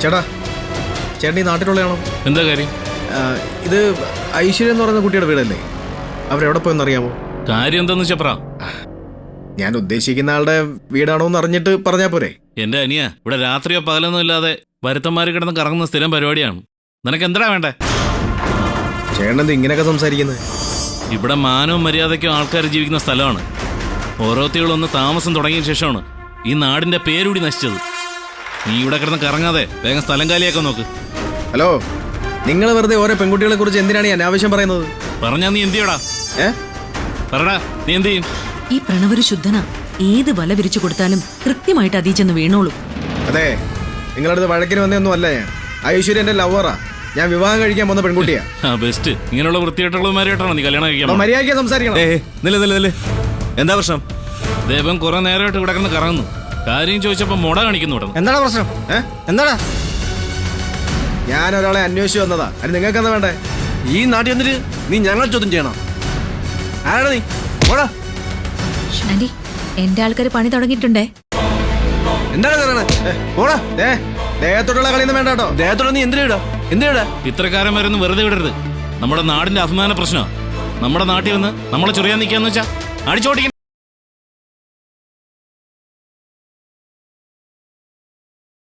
ചേട്ടാ, ചേട്ടൻ ഈ നാട്ടിലുള്ളയാണോ? എന്താ കാര്യം? ഇത് ഐശ്വര്യ എന്ന് പറയുന്ന കുട്ടിയുടെ വീടല്ലേ? അവരെവിടെ പോയെന്ന് അറിയാമോ? കാര്യം എന്താന്ന് വെച്ചാ പറ. ഞാൻ ഉദ്ദേശിക്കുന്ന ആളുടെ വീടാണോ എന്ന് അറിഞ്ഞിട്ട് പറഞ്ഞാ പോരെ? എന്റെ അനിയ, ഇവിടെ രാത്രിയോ പകലൊന്നും ഇല്ലാതെ വരുത്തന്മാര് കിടന്ന് കറങ്ങുന്ന സ്ഥിരം പരിപാടിയാണ്. നിനക്ക് എന്താ വേണ്ടേ? ചേട്ടൻ ഇങ്ങനെയൊക്കെ സംസാരിക്കുന്നത്? ഇവിടെ മാനവും മര്യാദയ്ക്കും ആൾക്കാർ ജീവിക്കുന്ന സ്ഥലമാണ്. ഓരോരുത്തകളൊന്ന് താമസം തുടങ്ങിയ ശേഷമാണ് ഈ നാടിന്റെ പേരൂടി നശിച്ചത്. നീ ഇവിടെ കിടന്ന് കറങ്ങാതെ വേഗം സ്ഥലം കാലിയാക്കാൻ നോക്ക്. ഹലോ, നിങ്ങൾ വെറുതെ ഓരോ പെൺകുട്ടികളെ കുറിച്ച് എന്തിനാണ് ഈ അനാവശ്യം പറയുന്നത്? പറഞ്ഞാ നീ എന്ത് ചെയ്യടാ? പറടാ, നീ എന്ത് ചെയ്യും? ഈ പ്രണവര് ശുദ്ധനാ. ഏത് വല വിരിച്ചു കൊടുത്താലും കൃത്യമായിട്ട് അതീ ചെന്ന് വീണോളൂ. അതെ, നിങ്ങളടുത്ത് വഴക്കിന് വന്നൊന്നും അല്ല ഞാൻ. ഐശ്വര്യ എന്റെ ലവറാ. ഞാൻ വിവാഹം കഴിക്കാൻ പോകുന്ന പെൺകുട്ടിയാ. ബെസ്റ്റ്. ഇങ്ങനെയുള്ള വൃത്തിയായിട്ടുള്ളവരുമായിട്ടാണ് നീ കല്യാണം കഴിക്കാൻ. മര്യാദയ്ക്ക് സംസാരിക്കണം. എന്താ പ്രശ്നം? ദേവൻ കുറെ നേരമായിട്ട് ഇവിടെ കിടന്ന് കറങ്ങുന്നു. കാര്യം ചോദിച്ചപ്പോ മുട കാണിക്കുന്നു. ഇവിടെ എന്താണ് പ്രശ്നം? എന്താടാ? ഞാൻ ഒരാളെ അന്വേഷിച്ചു വന്നതാ. അത് നിങ്ങൾക്ക് എന്താ വേണ്ടേ? ഈ നാട്ടിൽ വന്നിട്ട് നീ ഞങ്ങൾ ചോദ്യം ചെയ്യണം. ആരാടാ നീ? ആന്റി, എന്റെ ആൾക്കാർ പണി തുടങ്ങിയിട്ടുണ്ടേ. എന്താണ് ദേഹത്തോട്ടുള്ള കളിയൊന്നും വേണ്ട കേട്ടോ. ദേഹത്തോടെ നീ എന്തിനാ ഇത്രക്കാരൻ വരുന്ന വെറുതെ വിടരുത്. നമ്മുടെ നാടിന്റെ അഭിമാന പ്രശ്നമാണ്. നമ്മുടെ നാട്ടിൽ വന്ന് നമ്മളെ ചൊറിയാൻ നിൽക്കാന്ന് വെച്ചാ അടിച്ചോട്ടിക്കണം.